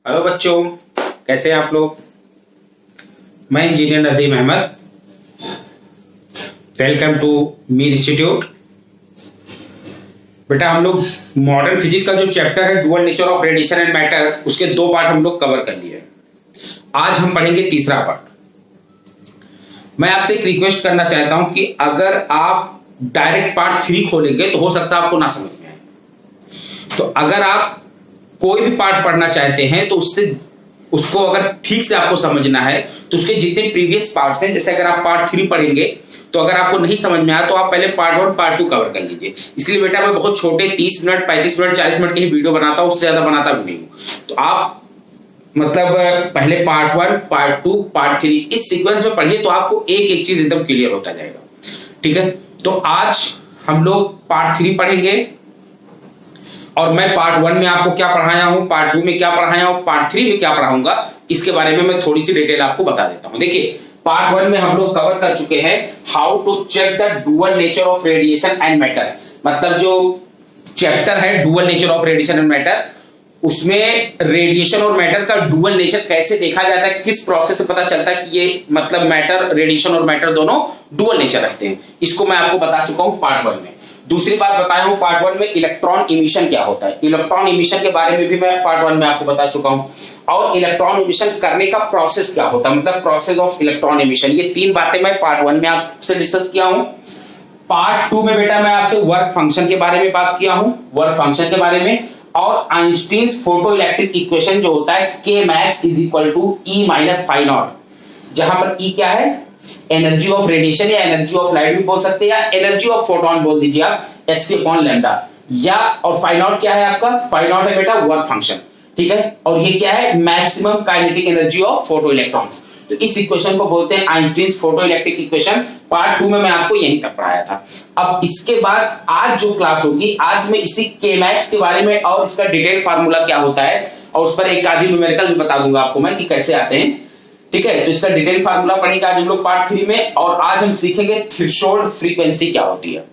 Hello बच्चों, कैसे हैं आप लोग। मैं engineer Nadeem Ahmad. Welcome to Meer institute. बेटा, हम लोग मॉडर्न फिजिक्स का जो चैप्टर है dual nature of radiation and matter, उसके 2 पार्ट हम लोग कवर कर लिए। आज हम पढ़ेंगे तीसरा पार्ट। मैं आपसे एक रिक्वेस्ट करना चाहता हूं कि अगर आप डायरेक्ट पार्ट 3 खोलेंगे तो हो सकता है आपको ना समझ में आए। तो अगर आप कोई भी पार्ट पढ़ना चाहते हैं तो उसको अगर ठीक से आपको समझना है तो उसके जितने प्रीवियस पार्ट्स हैं, जैसे अगर आप पार्ट 3 पढ़ेंगे तो अगर आपको नहीं समझ में आया तो आप पहले पार्ट 1 पार्ट 2 कवर कर लीजिए। इसलिए बेटा मैं बहुत छोटे 30 मिनट 35 मिनट 40 मिनट के ही वीडियो बनाता हूं, उससे ज्यादा बनाता भी नहीं हूं। तो आप मतलब पहले पार्ट 1 पार्ट 2 पार्ट 3 इस सीक्वेंस में पढ़िए तो आपको एक एक चीज एकदम क्लियर होता जाएगा। ठीक है, तो आज हम लोग पार्ट 3 पढ़ेंगे और मैं पार्ट 1 में आपको क्या पढ़ाया हूं, पार्ट 2 में क्या पढ़ाया हूं, पार्ट 3 में क्या पढ़ाऊंगा, इसके बारे में मैं थोड़ी सी डिटेल आपको बता देता हूं। देखिए, पार्ट 1 में हम लोग कवर कर चुके हैं how to check the dual nature of radiation and matter. मतलब जो चैप्टर है dual nature of radiation and matter, उसमें रेडिएशन और मैटर का डुअल नेचर कैसे देखा जाता है, किस प्रोसेस से पता चलता है कि ये मतलब मैटर, रेडिएशन और मैटर दोनों डुअल नेचर रखते हैं, इसको मैं आपको बता चुका हूं पार्ट 1 में। दूसरी बात बताया हूं पार्ट 1 में इलेक्ट्रॉन इमिशन क्या होता है, इलेक्ट्रॉन इमिशन के बारे में भी मैं पार्ट 1 में आपको बता चुका हूं। और इलेक्ट्रॉन इमिशन करने का प्रोसेस क्या होता है, मतलब प्रोसेस ऑफ इलेक्ट्रॉन इमिशन, ये 3 बातें मैं पार्ट 1 में आपसे डिस्कस किया हूं। पार्ट 2 में बेटा मैं आपसे वर्क फंक्शन के बारे में बात किया हूं, वर्क फंक्शन के बारे में, और आइंस्टीन्स फोटो इलेक्ट्रिक इक्वेशन जो होता है K max is equal to E minus phi naught, जहां पर E क्या है, एनर्जी ऑफ रेडिएशन या एनर्जी ऑफ लाइट भी बोल सकते हैं, या एनर्जी ऑफ फोटोन बोल दीजिए आप, Sc अपॉन लैम्डा, या और फाई नॉट क्या है आपका, फाई नॉट है बेटा वर्क फंक्शन। ठीक है, और ये क्या है, maximum kinetic energy of photo electrons. तो इस इक्वेशन को बोलते हैं Einstein's photo electric equation. Part 2 में मैं आपको यहीं तक पढ़ाया था। अब इसके बाद आज जो क्लास होगी, आज मैं इसी K max के बारे में और इसका डिटेल फार्मूला क्या होता है और उस पर एक आधी न्यूमेरिकल भी बता दूंगा आपको मैं कि कैसे आते हैं। ठीक है, तो इसका डिटेल फार्मूला पढ़ेंगे आज हम लोग पार्ट 3 में, और आज हम सीखेंगे थ्रेशोल्ड फ्रीक्वेंसी क्या होती है।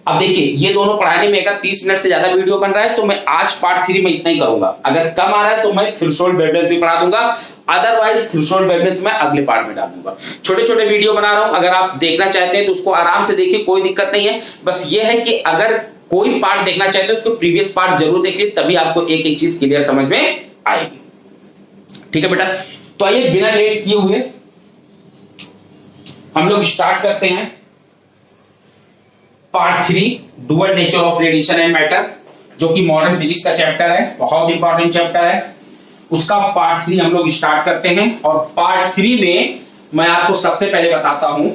अब देखिए, ये दोनों पढ़ाने में अगर 30 मिनट से ज्यादा वीडियो बन रहा है तो मैं आज पार्ट 3 में इतना ही करूंगा। अगर कम आ रहा है तो मैं थ्रेशोल्ड वेवलेंथ भी पढ़ा दूंगा, अदरवाइज थ्रेशोल्ड वेवलेंथ मैं अगले पार्ट में डाल दूंगा। छोटे छोटे वीडियो बना रहा हूं, अगर आप देखना चाहते हैं तो उसको आराम से देखिए, कोई दिक्कत नहीं है। बस ये है कि अगर कोई पार्ट देखना चाहते हो उसको प्रीवियस पार्ट जरूर देखिए, तभी आपको एक एक चीज क्लियर समझ में आएगी। ठीक है बेटा, तो आइए बिना लेट किए हुए हम लोग स्टार्ट करते हैं part 3 dual nature of radiation and matter, जो कि मॉडर्न फिजिक्स का चैप्टर है, बहुत इंपॉर्टेंट चैप्टर है। उसका पार्ट 3 हम लोग स्टार्ट करते हैं, और पार्ट 3 में मैं आपको सबसे पहले बताता हूं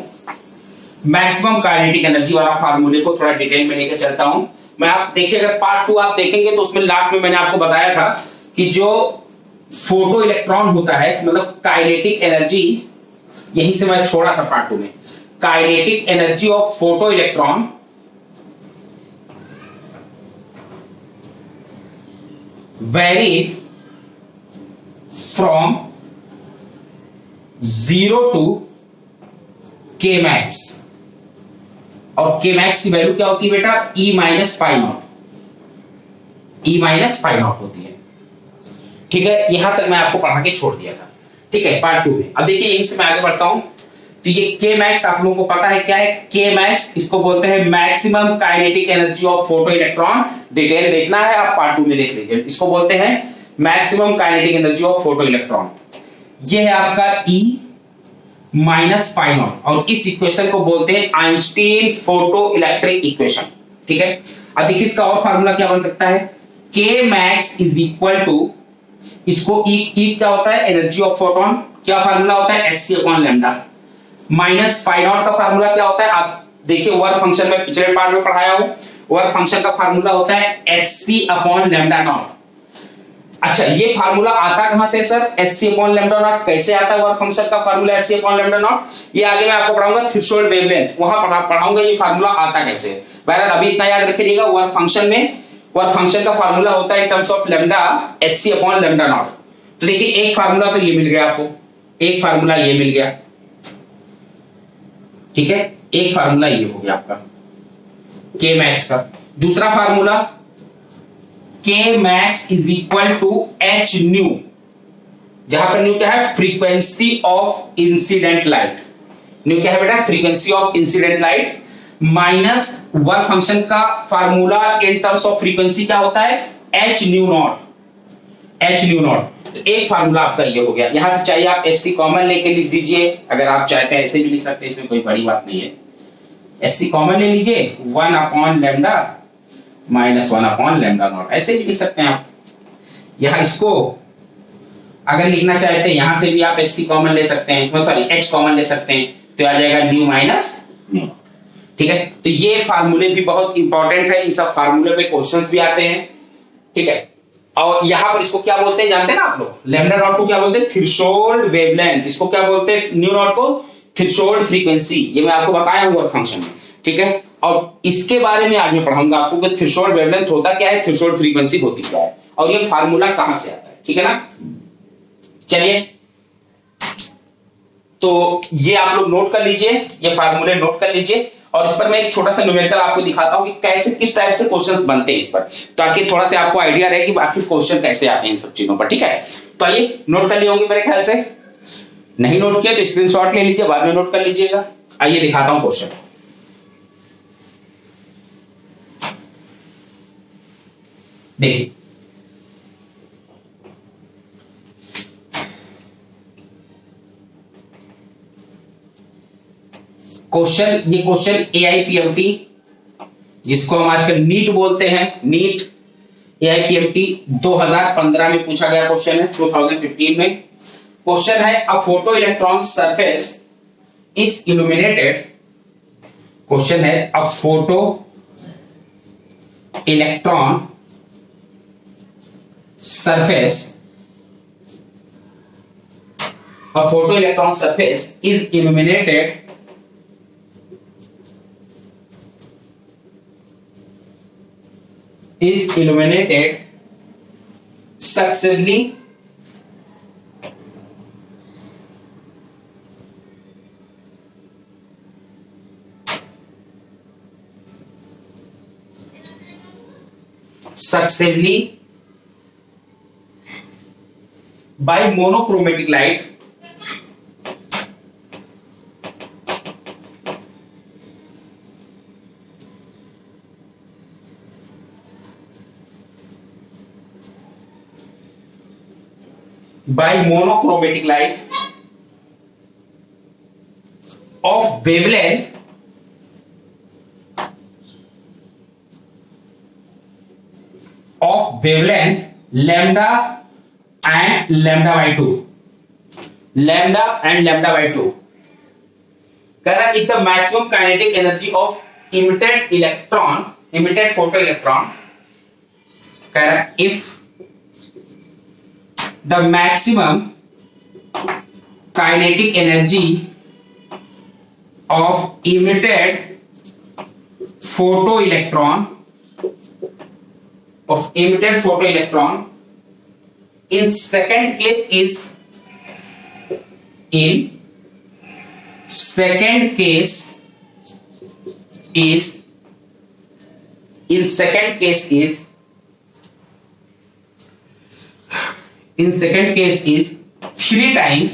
मैक्सिमम काइनेटिक एनर्जी वाला फार्मूले को थोड़ा डिटेल में लेकर चलता हूं मैं। आप देखिए, अगर पार्ट 2 आप देखेंगे तो उसमें लास्ट में मैंने आपको बताया था कि जो फोटो इलेक्ट्रॉन होता है, मतलब काइनेटिक एनर्जी, यहीं से मैं छोड़ा था पार्ट 2 में, kinetic energy of photo electron varies from 0 to K max, और K max की वैल्यू क्या होती है बेटा, E minus phi naught, E minus phi naught होती है। ठीक है, यहां तक मैं आपको पढ़ा के छोड़ दिया था। ठीक है, पार्ट 2 में। अब देखिए, यहीं से मैं आगे बढ़ता हूं। तो ये K max आप लोगों को पता है क्या है, K max इसको बोलते हैं maximum kinetic energy of photo electron. Detail देखना है आप पार्ट 2 में देख लीजिए, इसको बोलते हैं maximum kinetic energy of photo electron. ये है आपका E माइनस फाई नॉट, और इस इक्वेशन को बोलते हैं आइंस्टीन फोटो इलेक्ट्रिक इक्वेशन। ठीक है, अब देखिए इसका और फार्मूला क्या बन सकता है, K max is equal to, इसको E क्या होता है, एनर्जी ऑफ फोटोन, क्या फार्मूला होता है, Sc upon lambda, minus phi naught का फार्मूला क्या होता है, आप देखिए वर्क फंक्शन में पिछले पार्ट में पढ़ाया हूं, वर्क फंक्शन का फार्मूला होता है Sc अपॉन लैम्डा नॉट। अच्छा, ये फार्मूला आता कहां से sir, Sc upon lambda not कैसे आता है वर्क फंक्शन का formula Sc upon lambda naught, ये आगे मैं आपको पढ़ाऊंगा थ्रेशोल्ड वेवलेंथ, वहां पढ़ाऊंगा ये फार्मूला आता कैसे। बहरहाल अभी इतना याद रखिएगा, वर्क फंक्शन में वर्क फंक्शन का फार्मूला होता है इन terms of lambda Sc upon lambda not. तो देखिए, एक फार्मूला तो ये मिल गया आपको, एक फार्मूला ये मिल गया। ठीक है, एक फार्मूला ये हो गया आपका K max का। दूसरा formula K max is equal to H nu, जहां पर न्यू क्या है, frequency of incident light. Nu क्या है बेटा, frequency of incident light minus work function का formula in terms of frequency क्या होता है, h nu naught. H nu naught, तो एक फार्मूला आपका ये हो गया। यहां से चाहिए आप एससी कॉमन लेके लिख दीजिए, अगर आप चाहते हैं ऐसे भी लिख सकते हैं, इसमें कोई बड़ी बात नहीं है। एससी कॉमन ले लीजिए, 1 upon lambda minus 1 upon lambda not, ऐसे भी लिख सकते हैं आप। यहां इसको अगर लिखना चाहते हैं यहां से भी आप एससी कॉमन ले सकते हैं, सॉरी एच कॉमन ले सकते हैं, तो आ जाएगा न्यू माइनस न्यू। ठीक है, तो ये फार्मूले भी बहुत इंपॉर्टेंट है, इन सब फार्मूले पे क्वेश्चंस भी आते हैं। ठीक है, और यहां पर इसको क्या बोलते हैं जानते हैं ना आप लोग, लैम्डा नॉट को क्या बोलते हैं, थ्रेशोल्ड वेवलेंथ। इसको क्या बोलते हैं, न्यू नॉट को थ्रेशोल्ड फ्रीक्वेंसी। ये मैं आपको बताया हूं वर्क फंक्शन में। ठीक है, और इसके बारे में आज मैं पढ़ाऊंगा आपको कि थ्रेशोल्ड वेवलेंथ होता क्या है, थ्रेशोल्ड फ्रीक्वेंसी होती क्या है, और ये फार्मूला कहां से आता है। ठीक है ना, चलिए तो ये आप लोग नोट कर लीजिए, ये फार्मूले नोट कर लीजिए, और इस पर मैं एक छोटा सा न्यूमेरिकल आपको दिखाता हूं कि कैसे किस टाइप से क्वेश्चंस बनते हैं इस पर, ताकि थोड़ा सा आपको आइडिया रहे कि आखिर क्वेश्चन कैसे आते हैं इन सब चीजों पर। ठीक है, तो आइए नोट कर लिए होंगे मेरे ख्याल से, नहीं नोट किया तो स्क्रीनशॉट ले लीजिए, बाद में नोट कर लीजिएगा। आइए दिखाता हूं क्वेश्चन। देखिए क्वेश्चन, ये क्वेश्चन एआईपीएमटी जिसको हम आजकल नीट बोलते हैं, नीट एआईपीएमटी 2015 में पूछा गया क्वेश्चन है, 2015 में क्वेश्चन है। A photo electron surface is illuminated, question है a photo electron surface, a photo electron surface is illuminated successively by monochromatic light of wavelength lambda and lambda by 2, lambda and lambda by 2, कह रहा है if the maximum kinetic energy of emitted photoelectron, कह रहा है if the maximum kinetic energy of emitted photoelectron in second case is three times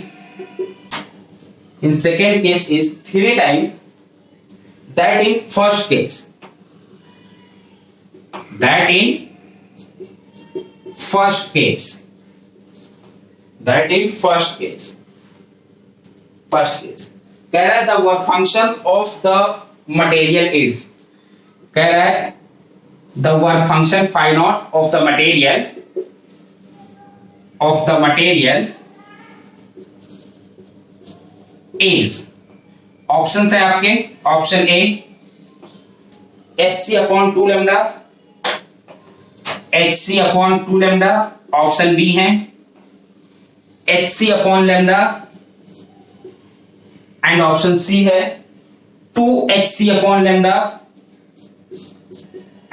that in first case. कह रहा है the work function of the material is, कह रहा है the work function phi naught of the material is, option है आपके, option A SC upon 2 lambda, HC upon 2 lambda, option B है HC upon lambda, and option C है 2HC upon lambda,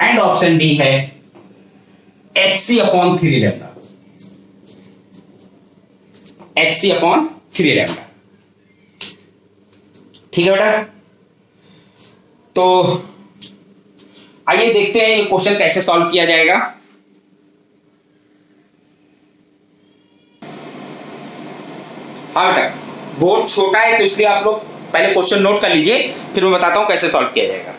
and option D है HC upon 3 lambda, HC upon 3 lambda. ठीक है बेटा, तो आइए देखते हैं ये क्वेश्चन कैसे सॉल्व किया जाएगा। हाँ बेटा, बोर्ड छोटा है तो इसलिए आप लोग पहले क्वेश्चन नोट कर लीजिए, फिर मैं बताता हूं कैसे सॉल्व किया जाएगा।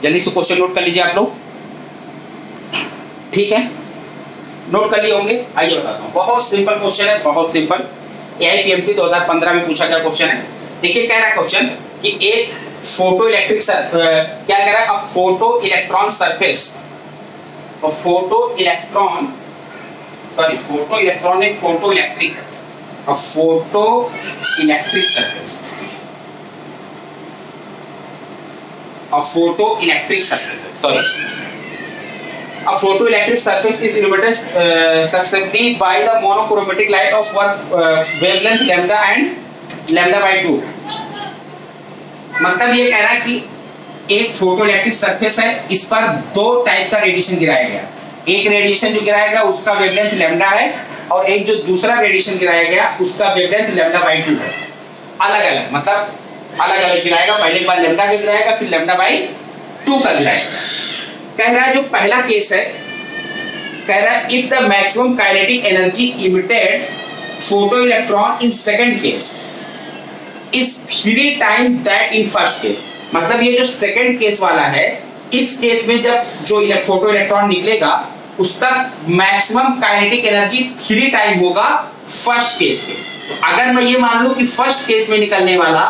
जल्दी से क्वेश्चन नोट कर लीजिए आप लोग, ठीक है? नोट कर लिए होंगे। आइए बताता हूं, बहुत सिंपल क्वेश्चन है, बहुत सिंपल। AIPMT 2015 में पूछा गया क्वेश्चन है। देखिए कह रहा है क्वेश्चन कि एक फोटो इलेक्ट्रिक क्या कह रहा है, a photo electron surface, photo electron नहीं, photo electric, a photoelectric surface, a photoelectric surface is illuminated successively by the monochromatic light of wavelength lambda and lambda by 2। मतलब ये कह रहा है कि एक फोटोइलेक्ट्रिक सरफेस है, इस पर दो टाइप का रेडिएशन गिराया गया। एक रेडिएशन जो गिराया गया उसका वेवलेंथ लैम्डा है, और एक जो दूसरा रेडिएशन गिराया गया उसका वेवलेंथ लैम्डा बाई 2 है। अलग अलग, मतलब अलग अलग गिराएगा, पहले एक बार लैम्डा का गिराएगा, फिर लैम्डा बाई 2 का गिराएगा। कह रहा है जो पहला केस है, कह रहा है if the maximum kinetic energy emitted photo electron in second case is 3 time that in first case. मतलब ये जो सेकंड केस वाला है, इस केस में जब जो फोटो इलेक्ट्रॉन निकलेगा उसका मैक्सिमम काइनेटिक एनर्जी 3 टाइम होगा फर्स्ट केस के। तो अगर मैं ये मान लूं कि फर्स्ट केस में निकलने वाला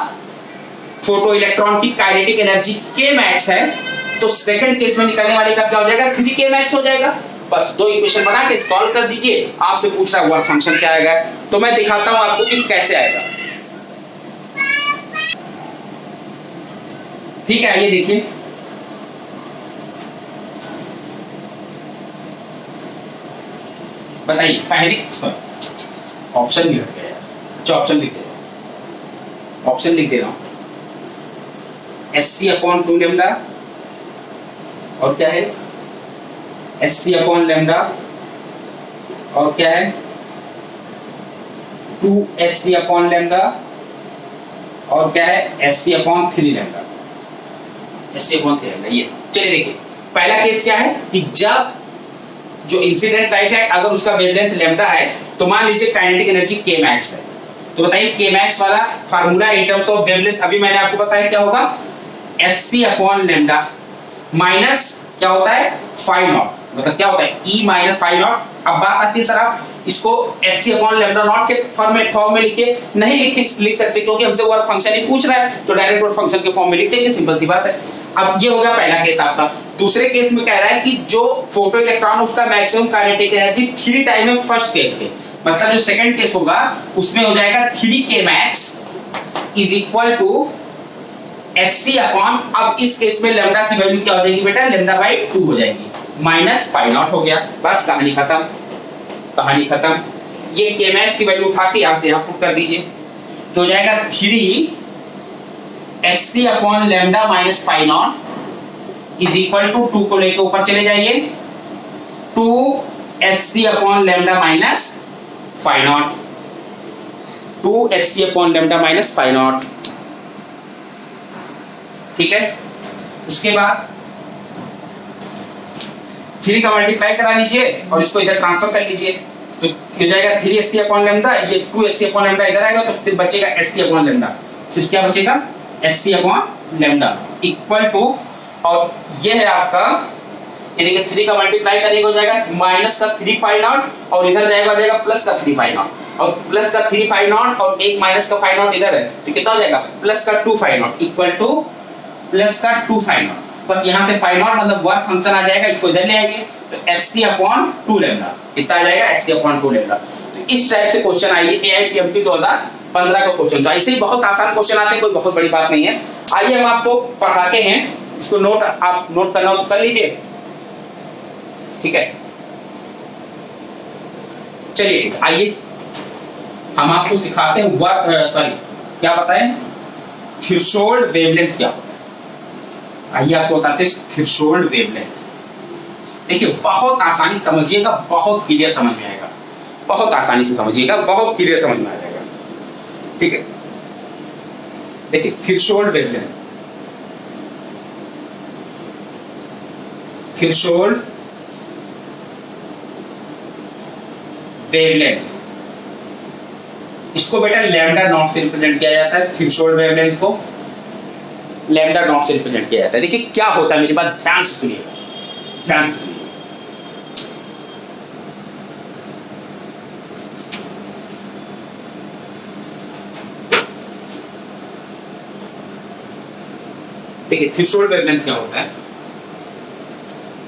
फोटो इलेक्ट्रॉन की काइनेटिक एनर्जी k मैक्स है, तो सेकंड केस में निकलने वाले का क्या हो जाएगा, 3k मैक्स हो जाएगा। बस दो इक्वेशन बना के सॉल्व कर दीजिए। आपसे पूछ रहा है वर्क फंक्शन क्या आएगा, तो मैं दिखाता हूं आपको कि कैसे आएगा। ठीक है, आइए देखिए। बताइए पहले ऑप्शन भी रख गया, अच्छा ऑप्शन लिख दे रहा हूं, ऑप्शन लिख दे रहा हूं। SC/2 लैम्डा, और क्या है SC/लैम्डा, और क्या है 2SC/लैम्डा, और क्या है SC/3 लैम्डा, SC/3 लैम्डा। ये चलिए देखिए, पहला केस क्या है कि जब जो इंसिडेंट लाइट है अगर उसका वेवलेंथ लैम्डा है, तो मान लीजिए काइनेटिक एनर्जी k मैक्स है। तो बताइए k मैक्स वाला formula in terms of wavelength अभी मैंने आपको बताया क्या होगा, SC/लैम्डा माइनस क्या होता है फाई नॉट, मतलब क्या होता है E माइनस फाई नॉट। अब बात आती है सर आप इसको SC/लैम्डा नॉट के फॉर्म में लिखिए, नहीं लिख सकते क्योंकि हमसे वर्क फंक्शन ही पूछ रहा है, तो डायरेक्ट वर्क फंक्शन के फॉर्म में लिख देंगे, सिंपल सी बात है। अब ये हो गया पहला केस आपका। दूसरे केस में कह रहा है कि जो फोटो इलेक्ट्रॉन उसका मैक्सिमम काइनेटिक एनर्जी 3 टाइम है फर्स्ट केस के, मतलब जो सेकंड केस होगा उसमें हो जाएगा 3k max is equal to SC upon, अब इस केस में लैम्डा की वैल्यू क्या हो जाएगी बेटा, लैम्डा बाई 2 हो जाएगी, माइनस फाई नॉट हो गया। बस कहानी खत्म, कहानी खत्म। ये k मैक्स की वैल्यू उठा के यहां से यहां पुट कर दीजिए, तो हो जाएगा 3 SC upon lambda minus phi naught is equal to 2 को लेकर ऊपर चले जाइए, 2 SC upon lambda minus phi naught, 2 SC upon lambda minus phi naught. ठीक है, उसके बाद 3 का मल्टीप्लाई करा लीजिए और इसको इधर ट्रांसफर कर लीजिए, तो हो जाएगा 3 SC अपॉन लैम्डा, ये 2 SC अपॉन लैम्डा इधर आएगा, तो फिर बचेगा SC अपॉन लैम्डा। सिर्फ क्या बचेगा, SC upon lambda equal to, और ये है आपका, ये देखिए 3 का मल्टीप्लाई करेगा हो जाएगा माइनस का 3 फाई नॉट, और इधर जाएगा प्लस का 3 फाई नॉट, और प्लस का 3 फाई नॉट और एक माइनस का फाई नॉट इधर है, तो कितना हो जाएगा प्लस का 2 phi naught equal to plus का 2 फाई नॉट। बस यहाँ से फाई नॉट मतलब वर्क फंक्शन आ जाएगा, इसको इधर ले आएंगे तो SC अपॉन 2 लैम्डा कितना आ जाएगा, SC अपॉन 2 लैम्डा। तो इस टाइप से क्वेश्चन आइए AIPMT 2015 का क्वेश्चन। तो ऐसे ही बहुत आसान क्वेश्चन आते हैं, कोई बहुत बड़ी बात नहीं है। आइए हम आपको पढ़ाते हैं, इसको नोट आप नोट करना हो तो कर लीजिए, ठीक है। चलिए आइए हम आपको सिखाते हैं क्या बताएं, थ्रेशोल्ड वेवलेंथ क्या होता है। आइए आपको बताते हैं थ्रेशोल्ड वेवलेंथ। देखिए बहुत आसानी से समझिएगा, बहुत क्लियर समझ में आएगा, बहुत आसानी से समझिएगा, बहुत क्लियर समझ में आ जाएगा, ठीक है। देखिए थ्रेशोल्ड वेवलेंथ, थ्रेशोल्ड वेवलेंथ इसको बेटा लैम्डा नॉट से रिप्रेजेंट किया जाता है, थ्रेशोल्ड वेवलेंथ को लैम्डा नॉट से रिप्रेजेंट किया जाता है। देखिए क्या होता है, मेरी बात ध्यान से सुनिएगा, ध्यान से सुनिए। देखिए थ्रेशोल्ड वेवलेंथ क्या होता है,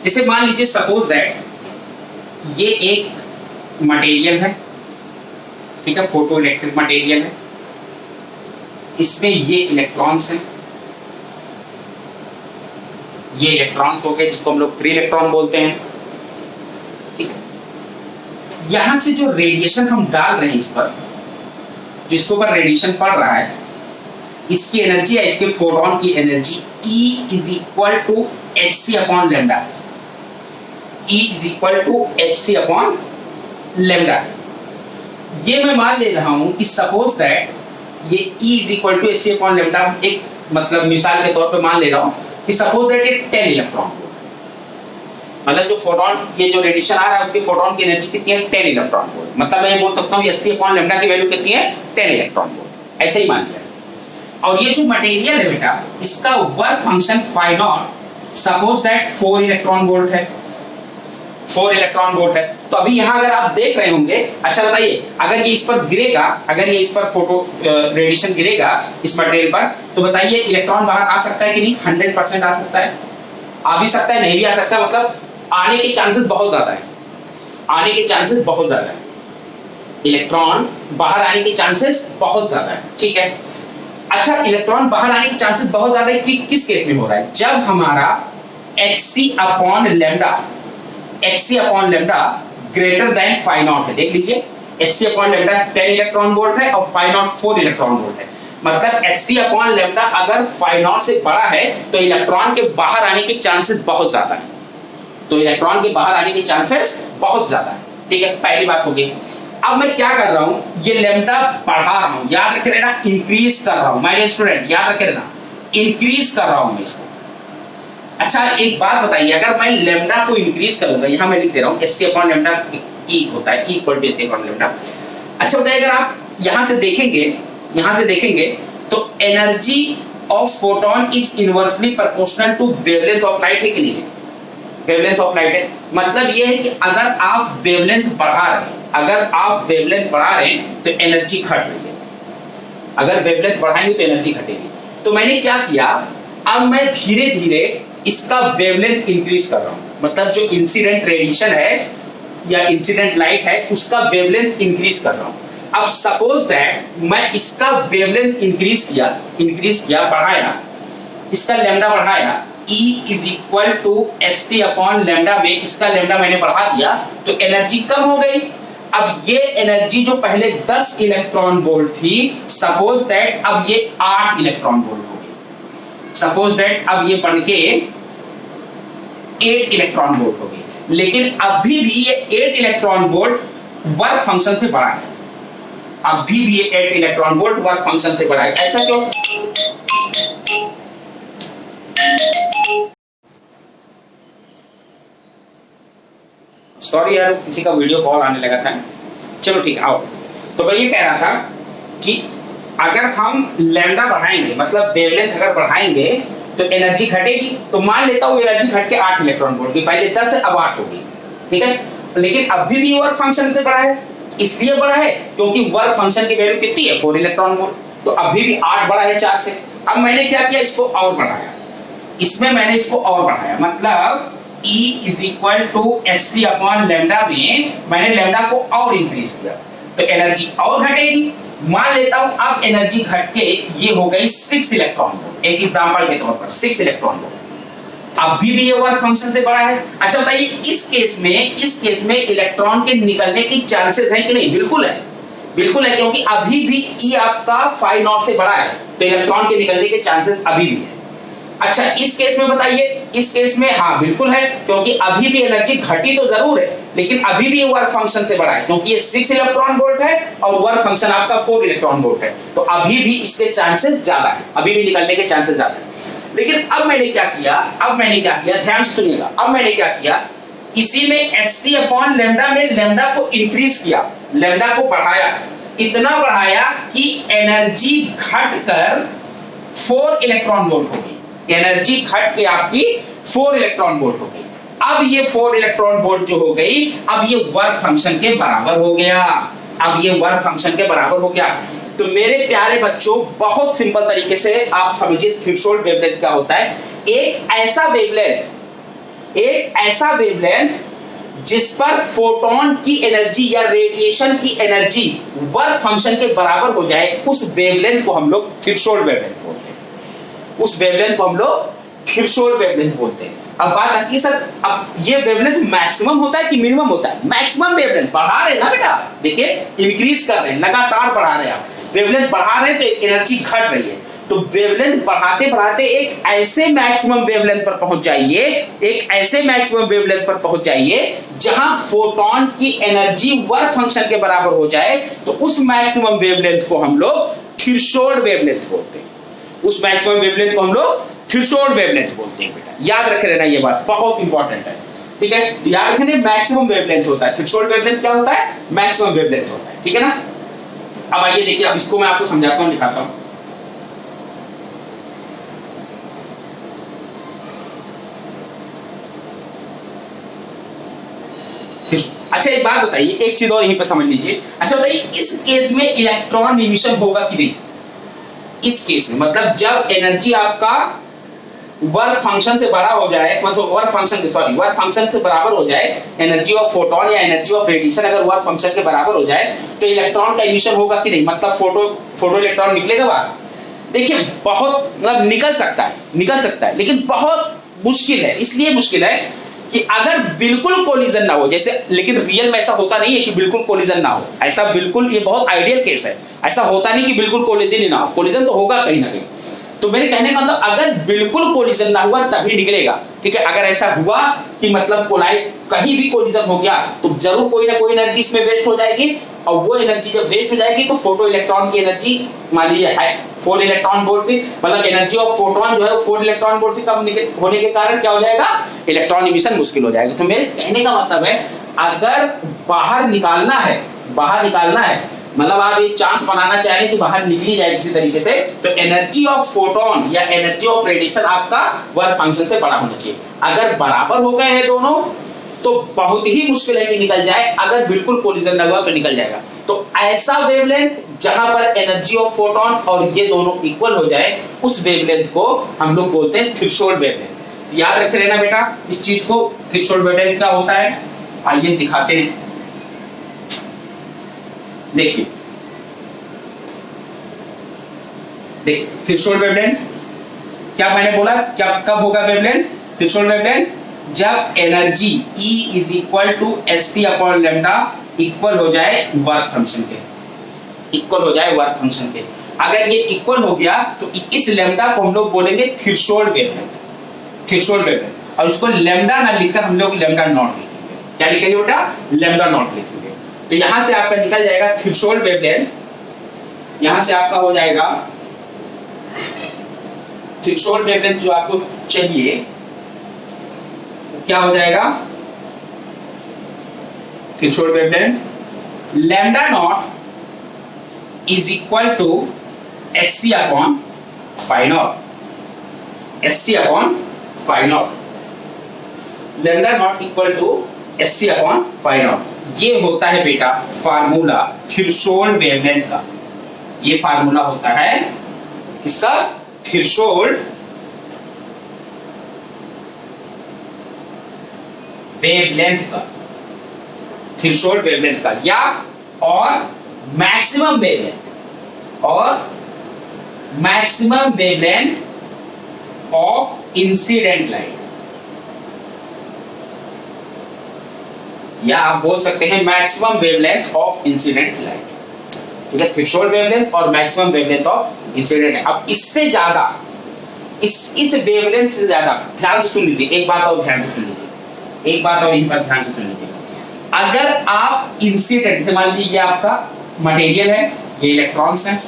जैसे मान लीजिए सपोज दैट ये एक मटेरियल है, ठीक है, फोटो इलेक्ट्रिक मटेरियल है, इसमें ये इलेक्ट्रॉन्स हैं, ये इलेक्ट्रॉन्स हो गए जिसको हम लोग फ्री इलेक्ट्रॉन बोलते हैं, ठीक है। यहां से जो रेडिएशन हम डाल रहे हैं इस पर, जिसके ऊपर रेडिएशन पड़ रहा है, इसकी एनर्जी है, इसके फोटोन की energy E is equal to hc upon lambda, E is equal to hc upon lambda. ये मैं मान ले रहा हूं कि सपोज दैट ये E is equal to hc upon lambda, एक मतलब मिसाल के तौर पे मान ले रहा हूं कि सपोज दैट ये 10 इलेक्ट्रॉन, मतलब जो फोटोन, ये जो रेडिएशन आ रहा है उसके फोटोन की एनर्जी कितनी है, 10 इलेक्ट्रॉन वोल्ट। मतलब मैं ये बोल सकता हूं hc अपॉन लैम्डा की वैल्यू कितनी है, 10 इलेक्ट्रॉन वोल्ट, ऐसे ही मान लिया। और ये जो मटेरियल है बेटा, इसका work function phi naught suppose that 4 electron volt है, 4 इलेक्ट्रॉन वोल्ट है। तो अभी यहां अगर आप देख रहे होंगे, अच्छा बताइए, अगर ये इस पर गिरेगा, अगर ये इस पर फोटो रेडिएशन गिरेगा इस मटेरियल पर, तो बताइए इलेक्ट्रॉन बाहर आ सकता है कि नहीं? 100% आ सकता है, आ भी सकता है, नहीं भी आ सकता, मतलब आने के चांसेस बहुत ज्यादा है, आने के चांसेस बहुत ज्यादा है, इलेक्ट्रॉन बाहर आने के चांसेस बहुत ज्यादा है, ठीक है। अच्छा, इलेक्ट्रॉन बाहर आने के चांसेस बहुत ज्यादा है कि किस केस में हो रहा है, जब हमारा hc upon lambda, hc upon lambda greater than phi naught है। देख लीजिए, hc upon lambda 10 electron volt है और फाई नॉट 4 इलेक्ट्रॉन वोल्ट है, मतलब hc अपॉन लैम्डा अगर फाई नॉट से बड़ा है तो इलेक्ट्रॉन के बाहर आने के चांसेस बहुत ज्यादा है, तो इलेक्ट्रॉन के बाहर आने के चांसेस बहुत ज्यादा है, ठीक है, पहली बात होगी। अब मैं क्या कर रहा हूं, ये लैम्डा बढ़ा रहा हूं, याद रखे रहना, इंक्रीज कर रहा हूं, माय डियर स्टूडेंट, याद रखे रहना, इंक्रीज कर रहा हूं मैं इसको। अच्छा एक बात बताइए, अगर मैं लैम्डा को इंक्रीज करूंगा, यहां मैं लिख दे रहा हूं hc अपॉन लैम्डा E होता है, E equal to hc upon lambda. अच्छा बताइए, अगर आप यहां से देखेंगे तो energy of photon is inversely proportional to wavelength of light, है कि नहीं है? वेवलेंथ ऑफ लाइट है, मतलब ये है कि अगर आप वेवलेंथ बढ़ा रहे हैं, तो एनर्जी घट रही है, अगर वेवलेंथ बढ़ाएंगे तो एनर्जी घटेगी। तो मैंने क्या किया, अब मैं धीरे धीरे इसका वेवलेंथ इंक्रीज कर रहा हूं, मतलब जो इंसिडेंट रेडिएशन है या इंसिडेंट लाइट है उसका वेवलेंथ इंक्रीज कर रहा हूं। अब सपोज दैट मैं इसका वेवलेंथ इंक्रीज किया, बढ़ाया, इसका लैम्डा बढ़ाया, E is equal to hc upon lambda में इसका लैम्डा मैंने बढ़ा दिया, तो एनर्जी कम हो गई। अब ये एनर्जी जो पहले 10 इलेक्ट्रॉन वोल्ट थी, सपोज दैट अब ये 8 इलेक्ट्रॉन वोल्ट हो गई, सपोज दैट अब ये बढ़ के 8 इलेक्ट्रॉन वोल्ट हो गई, लेकिन अभी भी ये 8 इलेक्ट्रॉन वोल्ट वर्क फंक्शन से बड़ा है, अभी भी ये 8 इलेक्ट्रॉन वोल्ट वर्क फंक्शन से बड़ा है। ऐसा क्यों? सॉरी यार, किसी का वीडियो कॉल आने लगा था, चलो ठीक आओ। तो मैं ये कह रहा था कि अगर हम लैम्डा बढ़ाएंगे, मतलब वेवलेंथ अगर बढ़ाएंगे तो एनर्जी घटेगी। तो मान लेता हूँ एनर्जी घट के 8 इलेक्ट्रॉन वोल्ट की, पहले 10 है अब 8 होगी, ठीक है, लेकिन अभी भी वर्क फंक्शन से बड़ा है, इसलिए बड़ा है क्योंकि वर्क फंक्शन की वैल्यू कितनी है, 4 इलेक्ट्रॉन वोल्ट, तो अभी भी 8 बड़ा है 4 से। अब मैंने क्या किया, इसको और बढ़ाया, इसमें मैंने इसको और बढ़ाया, मतलब E is equal to hc upon lambda में मैंने लैम्डा को और इंक्रीज किया, तो एनर्जी और घटेगी। मान लेता हूं अब एनर्जी घट के ये हो गई 6 इलेक्ट्रॉन वोल्ट, एक एग्जांपल के तौर पर 6 इलेक्ट्रॉन वोल्ट, अभी भी ये वर्क फंक्शन से बड़ा है। अच्छा बताइए, इस केस में इलेक्ट्रॉन के निकलने की चांसेस है कि नहीं? बिल्कुल है, बिल्कुल है, क्योंकि अभी भी E आपका फाई नॉट से बड़ा है, तो इलेक्ट्रॉन के निकलने के चांसेस अभी भी है। अच्छा इस केस में बताइए, इस केस में हाँ बिल्कुल है, क्योंकि अभी भी एनर्जी घटी तो जरूर है, लेकिन अभी भी ये वर्क फंक्शन से बड़ा है, क्योंकि ये 6 इलेक्ट्रॉन वोल्ट है और वर्क फंक्शन आपका 4 इलेक्ट्रॉन वोल्ट है, तो अभी भी इसके चांसेस ज्यादा है, अभी भी निकलने के चांसेस ज्यादा है। लेकिन अब मैंने क्या किया, ध्यान से सुनिएगा, अब मैंने क्या किया, इसी में hc अपॉन लैम्डा में लैम्डा को इंक्रीज किया, लैम्डा को बढ़ाया, इतना बढ़ाया कि एनर्जी घटकर 4 इलेक्ट्रॉन वोल्ट हो गई। एनर्जी घट के आपकी 4 इलेक्ट्रॉन वोल्ट हो गई। अब ये 4 इलेक्ट्रॉन वोल्ट जो हो गई, अब ये वर्क फंक्शन के बराबर हो गया। अब ये वर्क फंक्शन के बराबर हो गया। तो मेरे प्यारे बच्चों, बहुत सिंपल तरीके से आप समझिए थ्रेशोल्ड वेवलेंथ क्या होता है। एक ऐसा वेवलेंथ जिस पर फोटोन की एनर्जी या रेडिएशन की एनर्जी वर्क फंक्शन के बराबर हो जाए, उस वेवलेंथ को हम लोग थ्रेशोल्ड वेवलेंथ बोलते हैं। उस वेवलेंथ को हम लोग थ्रेशोल्ड वेवलेंथ बोलते हैं। अब बात आती है सर, अब ये वेवलेंथ मैक्सिमम होता है कि मिनिमम होता है? मैक्सिमम वेवलेंथ बढ़ा रहे ना बेटा, देखिए इंक्रीज कर रहे हैं, लगातार बढ़ा रहे हैं आप, वेवलेंथ बढ़ा रहे हैं तो एनर्जी घट रही है। तो वेवलेंथ बढ़ाते बढ़ाते एक ऐसे मैक्सिमम वेवलेंथ पर पहुंच जाइए, एक ऐसे मैक्सिमम वेवलेंथ पर पहुंच जाइए जहां फोटोन की एनर्जी वर्क फंक्शन के बराबर हो जाए, तो उस मैक्सिमम वेवलेंथ को हम लोग थ्रेशोल्ड वेवलेंथ बोलते हैं। उस मैक्सिमम वेवलेंथ को हम लोग थ्रेशोल्ड वेवलेंथ बोलते हैं बेटा, याद रख लेना, ये बात बहुत इंपॉर्टेंट है। ठीक है, याद रखने मैक्सिमम वेवलेंथ होता है, थ्रेशोल्ड वेवलेंथ क्या होता है? मैक्सिमम वेवलेंथ होता है। ठीक है ना। अब आइए देखिए, अब इसको मैं आपको समझाता हूं, दिखाता हूं। अच्छा एक बात बताइए, एक चीज और यहीं पर समझ लीजिए। अच्छा बताइए, इस केस में इलेक्ट्रॉन इमिशन होगा कि नहीं? इस केस में मतलब जब एनर्जी आपका वर्क फंक्शन से बड़ा हो जाए, मतलब वर्क फंक्शन से बराबर हो जाए, एनर्जी ऑफ फोटोन या एनर्जी ऑफ रेडिएशन अगर वर्क फंक्शन के बराबर हो जाए, तो इलेक्ट्रॉन का इमिशन होगा कि नहीं? मतलब फोटो इलेक्ट्रॉन निकलेगा बाहर। देखिए बहुत मतलब निकल सकता है, लेकिन बहुत मुश्किल है। इसलिए मुश्किल है कि अगर बिल्कुल कोलिजन ना हो, जैसे, लेकिन रियल में ऐसा होता नहीं है कि बिल्कुल कोलिजन ना हो, ऐसा बिल्कुल, ये बहुत आइडियल केस है। ऐसा होता नहीं कि बिल्कुल कोलिजन ही ना हो, कोलिजन तो होगा कहीं ना कहीं। तो मेरे कहने का मतलब अगर बिल्कुल कोलिजन ना हुआ तभी निकलेगा। ठीक है, अगर ऐसा हुआ कि मतलब कहीं भी कोलिजन हो गया तो जरूर कोई ना कोई एनर्जी इसमें वेस्ट हो जाएगी, और वो एनर्जी जब वेस्ट हो जाएगी तो फोटो इलेक्ट्रॉन की एनर्जी मान लीजिए 4 इलेक्ट्रॉन वोल्ट से, मतलब एनर्जी ऑफ फोटोन जो है 4 इलेक्ट्रॉन वोल्ट से कम होने के कारण क्या हो जाएगा? इलेक्ट्रॉन इमिशन मुश्किल हो जाएगा। तो मेरे कहने का मतलब है, अगर बाहर निकालना है, मतलब आप ये चांस बनाना चाह रहे हैं कि बाहर निकली जाए किसी तरीके से, तो एनर्जी ऑफ फोटोन या एनर्जी ऑफ रेडिएशन आपका वर्क फंक्शन से बड़ा होना चाहिए। अगर बराबर हो गए हैं दोनों तो बहुत ही मुश्किल है कि निकल जाए, अगर बिल्कुल कोलिजन ना हुआ तो निकल जाएगा। तो ऐसा वेवलेंथ जहां पर एनर्जी ऑफ फोटोन और ये दोनों इक्वल हो जाए, उस वेवलेंथ को हम लोग बोलते हैं थ्रेशोल्ड वेवलेंथ। याद रख लेना बेटा इस चीज को, थ्रेशोल्ड वेवलेंथ क्या होता है। आइए दिखाते हैं, देखिए थ्रेशोल्ड वेवलेंथ क्या मैंने बोला, क्या कब होगा वेवलेंथ? थ्रेशोल्ड वेवलेंथ जब energy E is equal to SC upon lambda equal हो जाए वर्क फंक्शन के, अगर ये इक्वल हो गया तो इस लैम्डा को हम लोग बोलेंगे थ्रेशोल्ड वेवलेंथ, और उसको लैम्डा ना लिखकर हम लोग लैम्डा नॉट लिखेंगे। क्या लिखेंगे बेटा? लैम्डा नॉट लिखेंगे। तो यहां से आपका निकल जाएगा थ्रेशोल्ड वेवलेंथ, यहां से आपका हो जाएगा थ्रेशोल्ड वेवलेंथ जो आपको चाहिए क्या हो जाएगा? Threshold wavelength lambda naught is equal to SC upon phi naught, lambda naught equal to SC upon phi naught. ये होता है बेटा फार्मूला थ्रेशोल्ड वेवलेंथ का। ये फार्मूला होता है इसका थ्रेशोल्ड वेवलेंथ का, या और maximum wavelength of incident light, या आप बोल सकते हैं maximum wavelength of incident light. ठीक है, थ्रेशोल्ड वेवलेंथ और मैक्सिमम वेवलेंथ ऑफ इंसिडेंट। अब इससे ज्यादा, इस वेवलेंथ से ज्यादा, ध्यान से सुन लीजिए, एक बात और ध्यान से सुन लीजिए, अगर आप इंसिडेंट, जैसे मान लीजिए ये आपका मटेरियल है, ये इलेक्ट्रॉन्स हैं,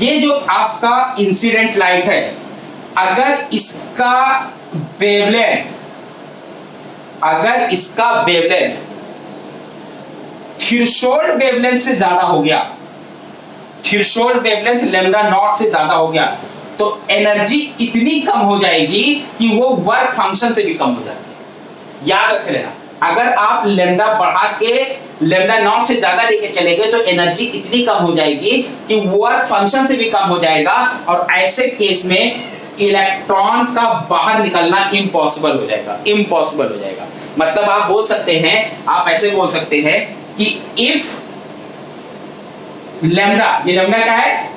ये जो आपका इंसिडेंट लाइट है, अगर इसका वेवलेंथ अगर इसका वेवलेंथ थ्रेशोल्ड वेवलेंथ से ज्यादा हो गया, थ्रेशोल्ड वेवलेंथ लैम्डा नॉट से ज्यादा हो गया, तो एनर्जी इतनी कम हो जाएगी कि वो वर्क फंक्शन से भी कम हो जाएगी। याद रख लेना, अगर आप लैम्डा बढ़ा के लैम्डा नॉट से ज्यादा लेके चले गए तो एनर्जी इतनी कम हो जाएगी कि वर्क फंक्शन से भी कम हो जाएगा, और ऐसे केस में इलेक्ट्रॉन का बाहर निकलना इम्पॉसिबल हो जाएगा, इम्पॉसिबल हो जाएगा। मतलब आप बोल सकते हैं, आप ऐसे बोल सकते हैं कि इफ लैम्डा, ये लैम्डा क्या है,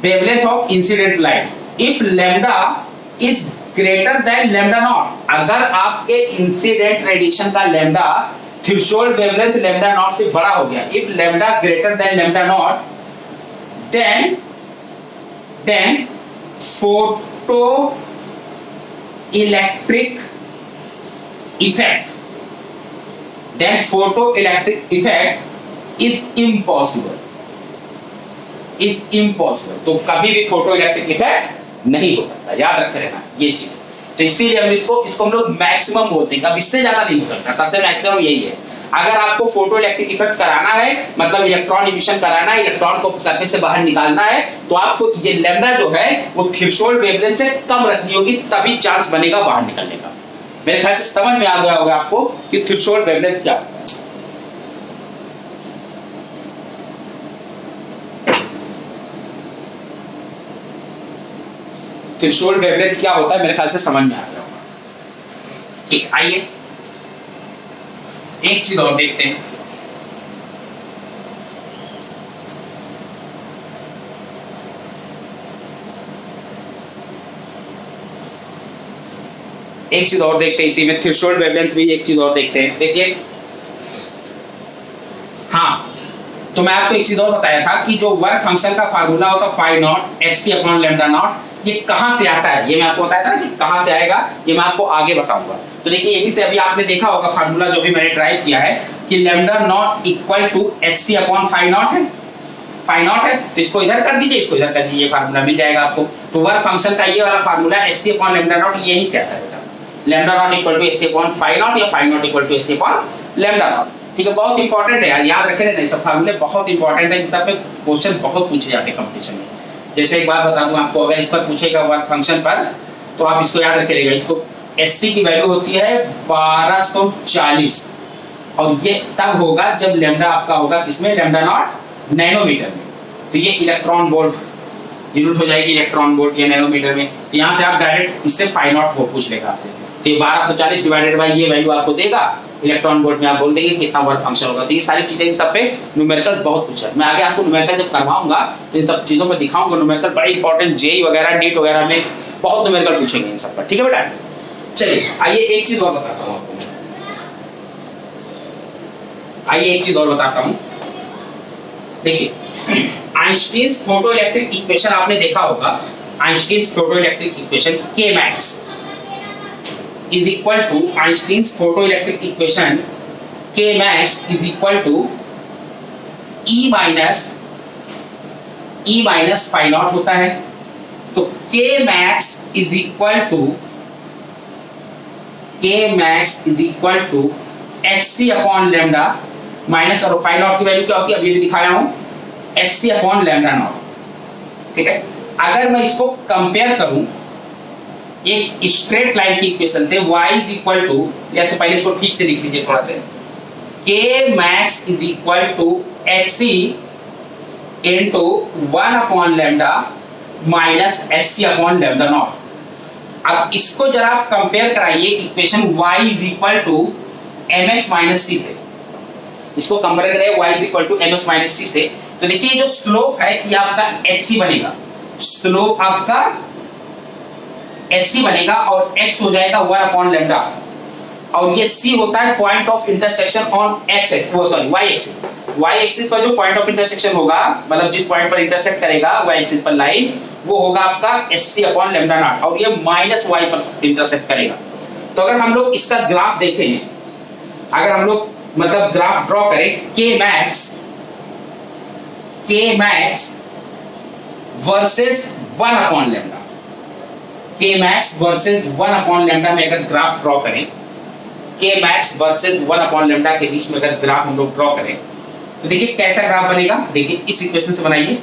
wavelength of incident light, if lambda is greater than lambda naught, अगर आपके इंसिडेंट रेडिएशन का lambda threshold wavelength lambda naught से बड़ा हो गया, if lambda greater than lambda naught, then photoelectric effect, then photoelectric effect is impossible, is impossible। तो कभी भी फोटो इलेक्ट्रिक इफेक्ट नहीं हो सकता, याद रख लेना ये चीज। तो इसीलिए हम इसको हम लोग मैक्सिमम बोलते हैं, अब इससे ज्यादा नहीं हो सकता, सबसे मैक्सिमम यही है। अगर आपको फोटो इलेक्ट्रिक इफेक्ट कराना है, मतलब इलेक्ट्रॉन इमिशन कराना है, इलेक्ट्रॉन को सरफेस से बाहर निकालना है, तो आपको ये लैम्डा जो है वो थ्रेशोल्ड वेवलेंथ से कम रखनी होगी, तभी चांस बनेगा बाहर निकलने का। मेरे ख्याल से समझ में आ गया होगा आपको कि थ्रेशोल्ड वेवलेंथ क्या होता है। थ्रेशोल्ड वेवलेंथ क्या होता है, मेरे ख्याल से समझ में आ गया होगा। ठीक, आइए एक चीज और देखते हैं। एक चीज और देखते हैं इसी में, थ्रेशोल्ड वेवलेंथ भी एक चीज और देखते हैं। देखिए, हाँ, तो मैं आपको एक चीज और बताया था कि जो वर्क फंक्शन का फार्मूला होता है फाई नॉट एस सी अपॉन लैम्डा नॉट, ये कहां से आता है, ये मैं आपको बताया था कि कहां से आएगा, ये मैं आपको आगे बताऊंगा। तो देखिए, यही से अभी आपने देखा होगा फार्मूला जो भी मैंने ड्राइव किया है कि lambda naught equal to S C upon phi naught है, फाई नॉट है, तो इसको इधर कर दीजिए, इसको इधर कर दीजिए, फार्मूला मिल जाएगा आपको। तो वर्क फंक्शन का ये वाला फार्मूला एस सी अपॉन लैम्डा नॉट यही से आता है, lambda naught equal to S C upon phi naught या phi naught equal to S C upon lambda naught. ठीक है, बहुत इंपॉर्टेंट है यार, याद रखे ना, सब फार्मूले बहुत इंपॉर्टेंट है, इन सब पे क्वेश्चन बहुत पूछे जाते हैं कंपटीशन में। जैसे एक बात बता दूं आपको, अगर इस पर पूछेगा वर्क फंक्शन पर, तो आप इसको याद रखिएगा, इसको एससी की वैल्यू होती है 1240, और ये तब होगा जब लैम्डा आपका होगा किसमें, लैम्डा नॉट नैनोमीटर में। तो ये इलेक्ट्रॉन वोल्ट यूनिट हो जाएगी, इलेक्ट्रॉन वोल्ट या नैनोमीटर में। तो यहाँ से आप डायरेक्ट इससे फाई नॉट वो पूछ लेगा आपसे, तो ये 1240 डिवाइडेड बाय ये वैल्यू आपको देगा इलेक्ट्रॉन वोल्ट में, आप बोल देंगे कितना वर्क फंक्शन होगा। तो ये सारी चीजें, इन सब पे न्यूमेरिकल्स बहुत पूछा है। मैं आगे आपको न्यूमेरिकल जब करवाऊंगा तो इन सब चीजों पर दिखाऊंगा, न्यूमेरिकल बड़ा इंपॉर्टेंट, जेई वगैरह नीट वगैरह में बहुत न्यूमेरिकल पूछेंगे इन सब पर। ठीक है बेटा, चलिए आइए एक चीज और बताता हूँ आपको, आइए एक चीज और बताता हूँ। देखिए, आइंस्टीन्स फोटोइलेक्ट्रिक इक्वेशन आपने देखा होगा, आइंस्टीन्स फोटोइलेक्ट्रिक इक्वेशन के max is equal to Einstein's photoelectric equation K max is equal to E minus phi naught होता है। तो K max is equal to HC upon lambda minus, और phi naught की value क्या होती है अभी भी दिखाया हूं, HC upon lambda naught। ठीक है, अगर मैं इसको कंपेयर करूं एक स्ट्रेट लाइन की इक्वेशन से, y इज इक्वल टू, या तो पहले इसको ठीक से लिख लीजिए थोड़ा सा, k max is equal to hc into 1 upon lambda minus hc upon lambda naught. अब इसको जरा आप कंपेयर कराइए equation y is equal to mx minus c से, इसको कंपेयर करें y is equal to mx minus c से, तो देखिए जो स्लोप है ये आपका hc बनेगा, स्लोप आपका SC बनेगा, और x हो जाएगा 1 अपॉन लैम्डा, और ये C होता है point of intersection on y axis पर जो पॉइंट ऑफ इंटरसेक्शन होगा, मतलब जिस पॉइंट पर इंटरसेक्ट करेगा y एक्सिस पर लाइन, वो होगा आपका SC अपॉन लैम्डा नॉट, और ये माइनस y पर इंटरसेक्ट करेगा। तो अगर हम लोग इसका ग्राफ देखें, अगर हम लोग मतलब ग्राफ ड्रॉ करें, K max versus 1 upon lambda, K max versus 1 upon lambda में अगर ग्राफ ड्रॉ करें, के मैक्स वर्सेस 1 अपॉन लैम्डा के बीच में अगर ग्राफ हम लोग ड्रॉ करें तो देखिए कैसा ग्राफ बनेगा। देखिए इस इक्वेशन से बनाइए,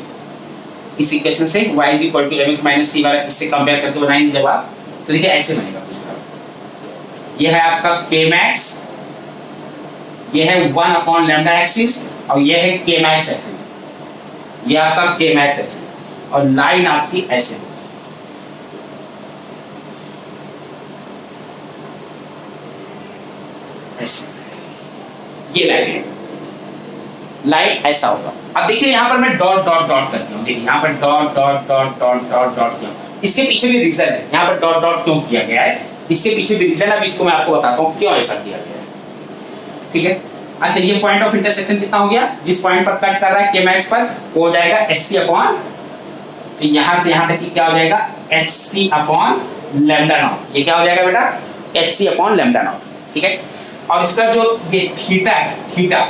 इस इक्वेशन से y equal to mx minus c वाला इससे कंपेयर करके बनाएंगे जब आप, तो देखिए ऐसे बनेगा कुछ ग्राफ। ये है आपका k max, ये है 1 अपॉन लैम्डा एक्सिस और ये है k max एक्सिस, ये आपका k max एक्सिस और लाइन आपकी ऐसे ऐसे, ये लाइन है, लाइन ऐसा होगा। अब देखिए यहाँ पर मैं डॉट डॉट डॉट करती हूँ, देखिए यहाँ पर dot dot dot dot dot dot किया। इसके पीछे भी रीजन है, यहाँ पर डॉट डॉट क्यों किया गया है, इसके पीछे भी रीजन है, अब इसको मैं आपको बताता हूँ क्यों ऐसा किया गया है। ठीक है, अच्छा ये पॉइंट ऑफ इंटरसेक्शन कितना हो गया, जिस पॉइंट पर कट कर रहा है के मैक्स पर वो हो जाएगा एच अपॉन, तो यहाँ से यहाँ तक की क्या हो जाएगा एच अपॉन लैम्डा नॉट। ये क्या हो जाएगा बेटा एच अपॉन लैम्डा नॉट। ठीक है, और इसका जो ये थीटा है, थीटा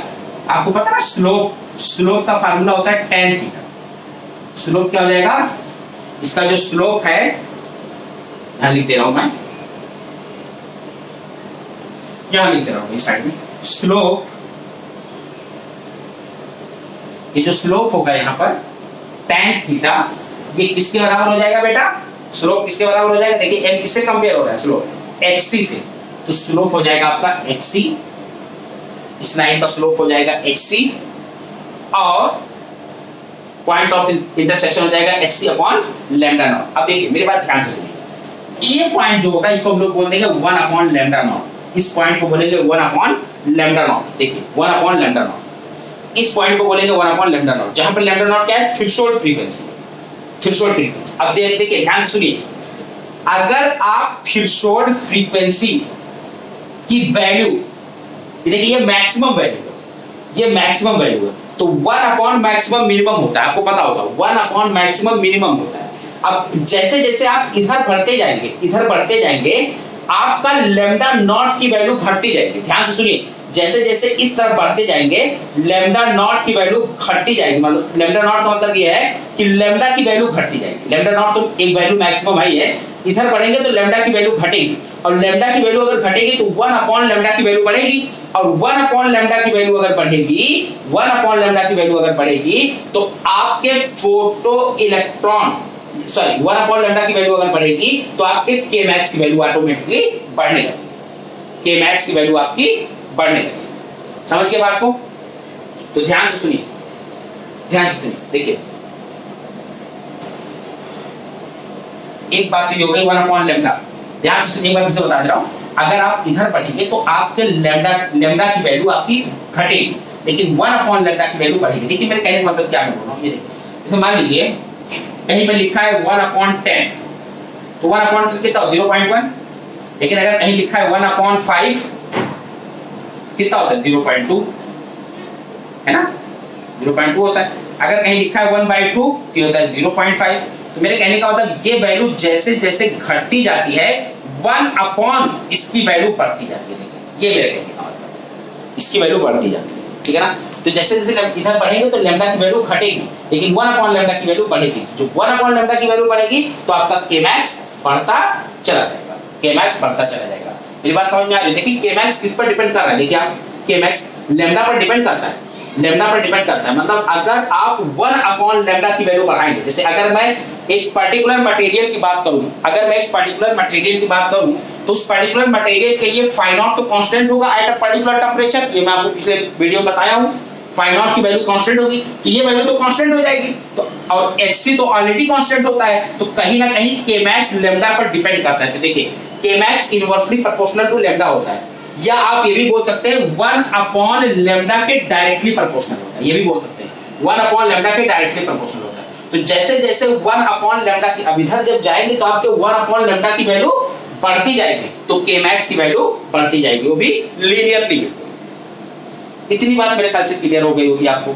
आपको पता है ना, स्लोप, स्लोप का फार्मूला होता है tan थीटा। स्लोप क्या हो जाएगा, इसका जो स्लोप है यहां लिख दे रहा हूं मैं, यहां लिख दे रहा हूं इस साइड में स्लोप, ये जो स्लोप होगा यहाँ पर tan थीटा, ये किसके बराबर हो जाएगा बेटा, स्लोप किसके बराबर हो जाएगा, देखिए m किससे कंपेयर हो रहा है, स्लोप xc से, तो स्लोप हो जाएगा आपका xc, इस लाइन का स्लोप हो जाएगा xc और पॉइंट ऑफ इंटरसेक्शन हो जाएगा hc अपॉन लैम्डा नॉट। अब देखिए मेरी बात ध्यान से सुनिए, ये पॉइंट जो होगा इसको हम लोग बोल देंगे 1 अपॉन लैम्डा नॉट, इस पॉइंट को बोलेंगे 1 अपॉन लैम्डा नॉट। देखिए 1 अपॉन लैम्डा नॉट, इस पॉइंट को बोलेंगे 1 अपॉन लैम्डा नॉट, जहां पर लैम्डा नॉट क्या है, थ्रेशोल्ड फ्रीक्वेंसी, थ्रेशोल्ड फ्रीक्वेंसी। अब देखिए ध्यान से सुनिए, अगर आप थ्रेशोल्ड फ्रीक्वेंसी की वैल्यू, देखिए ये मैक्सिमम वैल्यू है, ये मैक्सिमम वैल्यू है, तो 1 अपॉन मैक्सिमम मिनिमम होता है, आपको पता होगा 1 अपॉन मैक्सिमम मिनिमम होता है। अब जैसे जैसे आप इधर बढ़ते जाएंगे, इधर बढ़ते जाएंगे, आपका लैम्डा नॉट की वैल्यू घटती जाएगी। ध्यान से सुनिए, जैसे जैसे इस तरफ बढ़ते जाएंगे लैम्डा नॉट की वैल्यू घटती जाएगी। मतलब लैम्डा नॉट का मतलब ये है कि लैम्डा की वैल्यू घटती जाएगी। लैम्डा नॉट तो एक वैल्यू मैक्सिमम आई है, इधर बढ़ेंगे तो लैम्डा की वैल्यू घटेगी, और लैम्डा की वैल्यू अगर घटेगी तो 1 अपॉन लैम्डा की वैल्यू बढ़ेगी, और 1 अपॉन लैम्डा की वैल्यू अगर बढ़ेगी, 1 अपॉन लैम्डा की वैल्यू अगर बढ़ेगी तो आपके photo electron, sorry 1 upon lambda की वैल्यू अगर बढ़ेगी तो आपके के मैक्स की वैल्यू ऑटोमेटिकली बढ़ने लगेगी, के मैक्स की वैल्यू आपकी बढ़ने लगेगी। समझ गए बात को, तो ध्यान से सुनिए, ध्यान से सुनिए। देखिए एक बात तो ये हो गई 1 अपॉन लैम्डा, ध्यान से एक बार फिर से बता दे रहा हूं, अगर आप इधर पढ़ेंगे तो आपके लैम्डा की वैल्यू आपकी घटेगी, लेकिन 1 अपॉन लैम्डा की वैल्यू बढ़ेगी। देखिए मेरे कहने का मतलब क्या मैं बोल रहा हूं, ये देखिए मान लीजिए कहीं पर लिखा है 1 अपॉन 10, तो 1 अपॉन कितना 0.1, लेकिन अगर कहीं लिखा है 1 अपॉन 5 कितना होता है 0.2, है ना, 0.2 होता है। अगर कहीं लिखा है 1/2 तो होता है 0.5। तो मेरे कहने का मतलब ये वैल्यू जैसे जैसे घटती जाती है 1 अपॉन इसकी वैल्यू बढ़ती जाती है। देखिए ये मेरे कहने का मतलब, इसकी वैल्यू बढ़ती जाती है, ठीक है ना। तो जैसे जैसे इधर बढ़ेंगे तो लैम्डा की वैल्यू घटेगी, लेकिन 1 अपॉन लैम्डा की वैल्यू बढ़ेगी। जो 1 अपॉन लैम्डा की वैल्यू बढ़ेगी तो आपका के मैक्स बढ़ता चला जाएगा, के मैक्स बढ़ता चला जाएगा। मेरी बात समझ में आ रही है। देखिए के मैक्स किस पर डिपेंड कर रहा है, देखिए आप के मैक्स लैम्डा पर डिपेंड करता है, लैम्डा पर डिपेंड करता है। मतलब अगर आप 1 अपॉन लैम्डा की वैल्यू बढ़ाएंगे, जैसे अगर मैं एक पर्टिकुलर मटेरियल की बात करूं, अगर मैं एक पर्टिकुलर मटेरियल की बात करूं तो उस पर्टिकुलर मटेरियल के लिए फाई नॉट तो कांस्टेंट होगा एट अ पर्टिकुलर टेंपरेचर, ये मैं आपको पिछले वीडियो में बताया हूं। फाई नॉट की वैल्यू कांस्टेंट होगी तो ये वैल्यू तो कांस्टेंट हो जाएगी, तो और एचसी तो ऑलरेडी कांस्टेंट होता है, तो कहीं ना कहीं के मैक्स लैम्डा पर डिपेंड करता है। तो देखिए K max inversely proportional to lambda होता है, या आप ये भी बोल सकते हैं 1 अपॉन लैम्डा के डायरेक्टली प्रोपोर्शनल होता है, ये भी बोल सकते हैं 1 अपॉन लैम्डा के डायरेक्टली प्रोपोर्शनल होता है। तो जैसे जैसे 1 अपॉन लैम्डा की, अब इधर जब जाएंगे तो आपके 1 अपॉन लैम्डा की वैल्यू बढ़ती जाएगी, तो के मैक्स की वैल्यू बढ़ती जाएगी, वो भी लीनियरली। इतनी बात मेरे ख्याल से क्लियर हो गई होगी आपको,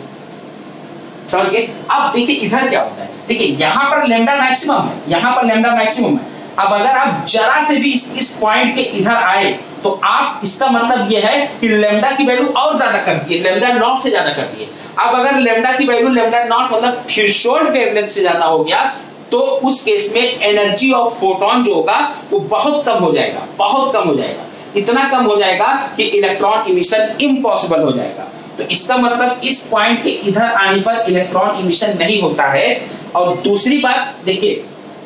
समझ गए। अब देखिए इधर क्या होता है, देखिए यहाँ पर लैम्डा मैक्सिमम है, यहाँ पर लैम्डा मैक्सिमम है। अब अगर आप जरा से भी इस पॉइंट के इधर आए तो आप, इसका मतलब ये है कि लैम्डा की वैल्यू और ज्यादा कर दी है, लैम्डा नॉट से ज्यादा कर दी है। अब अगर लैम्डा की वैल्यू लैम्डा नॉट मतलब थ्रेशोल्ड वेवलेंथ से ज्यादा हो गया तो उस केस में एनर्जी ऑफ फोटोन जो होगा वो बहुत कम हो जाएगा, बहुत कम हो जाएगा। इतना कम हो जाएगा कि इलेक्ट्रॉन इमिशन इम्पॉसिबल हो जाएगा। तो इसका मतलब इस पॉइंट के इधर आने पर इलेक्ट्रॉन इमिशन नहीं होता है। और दूसरी बात देखिए,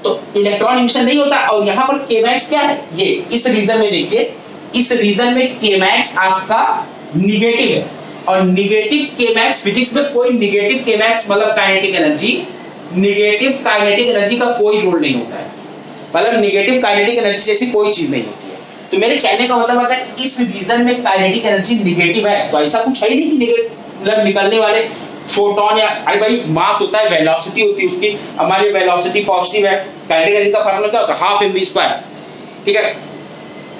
तो इलेक्ट्रॉन इमिशन नहीं होता और यहाँ पर केमैक्स क्या है, ये इस रीजन में देखिए, इस रीजन में केमैक्स आपका निगेटिव है। और निगेटिव केमैक्स, फिजिक्स में कोई निगेटिव केमैक्स मतलब kinetic energy, negative kinetic energy का कोई रोल नहीं होता है, मतलब निगेटिव काइनेटिक एनर्जी जैसी कोई चीज नहीं होती है। तो मेरे कहने का मतलब अगर इस रीजन में काइनेटिक एनर्जी निगेटिव है तो ऐसा कुछ है ही नहीं कि निगेटिव मतलब निकलने वाले फोटोन या अरे भाई मास होता है, वेलोसिटी होती है उसकी, हमारी वेलोसिटी पॉजिटिव है, काइनेटिक एनर्जी का फॉर्मूला क्या होता है, हाफ mv², ठीक है।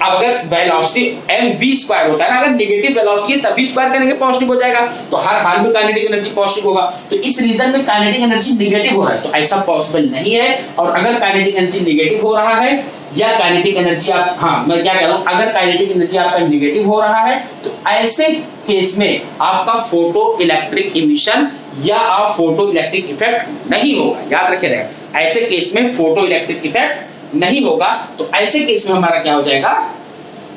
अब अगर वेलोसिटी mv² होता है ना, अगर नेगेटिव वेलोसिटी है तब भी स्क्वायर करेंगे पॉजिटिव हो जाएगा, तो हर हाल में काइनेटिक एनर्जी पॉजिटिव होगा। तो इस रीजन में काइनेटिक एनर्जी नेगेटिव हो रहा है, तो ऐसा पॉसिबल नहीं है। और अगर काइनेटिक एनर्जी नेगेटिव हो रहा है या काइनेटिक एनर्जी आप, हाँ मैं क्या कह रहा हूं, अगर काइनेटिक एनर्जी आपका नेगेटिव हो रहा है तो ऐसे केस में आपका फोटो इलेक्ट्रिक इमिशन या आप फोटो इलेक्ट्रिक इफेक्ट नहीं होगा, याद रखे रहेगा। ऐसे केस में फोटो इलेक्ट्रिक इफेक्ट नहीं होगा। तो ऐसे केस में हमारा क्या हो जाएगा,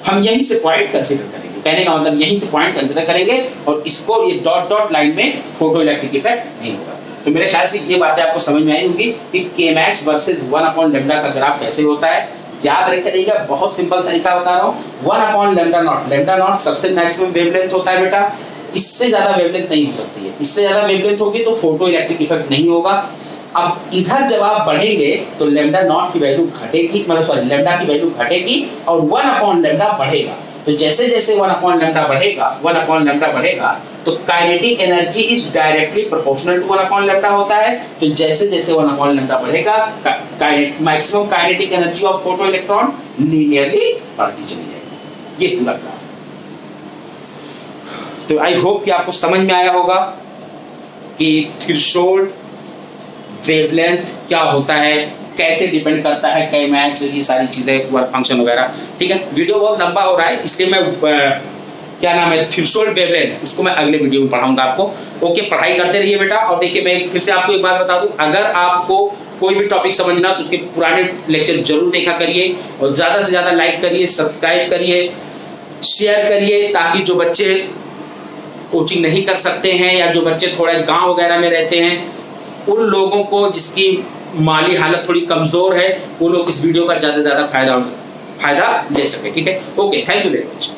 हम यहीं से पॉइंट कंसीडर करेंगे, कहने का मतलब यहीं से पॉइंट कंसीडर करेंगे और इसको ये डॉट डॉट लाइन में फोटो इलेक्ट्रिक इफेक्ट नहीं होगा। तो मेरे ख्याल से ये बातें आपको समझ में आई होगी कि केमैक्स वर्सेस 1/λ का ग्राफ कैसे होता है। याद रखिएगा, बहुत सिंपल तरीका बता रहा हूँ, 1/λ0, लैम्डा नॉट सबसे मैक्सिमम वेवलेंथ होता है बेटा, इससे ज्यादा वेवलेंथ नहीं हो सकती है। इससे ज्यादा वेवलेंथ होगी तो फोटो इलेक्ट्रिक इफेक्ट नहीं होगा। अब इधर जब आप बढ़ेंगे तो लैम्डा नॉट की वैल्यू घटेगी, मतलब सॉरी लैम्डा की वैल्यू घटेगी और 1/λ बढ़ेगा। तो जैसे जैसे 1/λ बढ़ेगा तो kinetic energy is directly proportional to 1/λ होता है। तो जैसे जैसे 1/λ बढ़ेगा maximum kinetic energy of photo electron linearly बढ़ती चली जाएगी। ये पूरा ग्राफ। तो आई होप कि आपको समझ में आया होगा कि थ्रेशोल्ड, वेवलेंथ क्या होता है, कैसे डिपेंड करता है केमैक्स, ये सारी चीजें, वर्क फंक्शन वगैरह, ठीक है। वीडियो बहुत लंबा हो रहा है इसलिए मैं क्या नाम है, थ्रेशोल्ड वेवलेंथ, उसको मैं अगले वीडियो में पढ़ाऊंगा आपको। ओके, पढ़ाई करते रहिए बेटा। और देखिए मैं फिर से आपको एक बात बता दूं, अगर आपको कोई भी टॉपिक समझना तो उसके पुराने लेक्चर जरूर देखा करिए और ज्यादा से ज्यादा लाइक करिए, सब्सक्राइब करिए, शेयर करिए, ताकि जो बच्चे कोचिंग नहीं कर सकते हैं या जो बच्चे थोड़े गाँव वगैरह में रहते हैं, उन लोगों को जिसकी माली हालत थोड़ी कमजोर है, वो लोग इस वीडियो का ज्यादा से ज्यादा फायदा ले सके, ठीक है। Okay, thank you very much.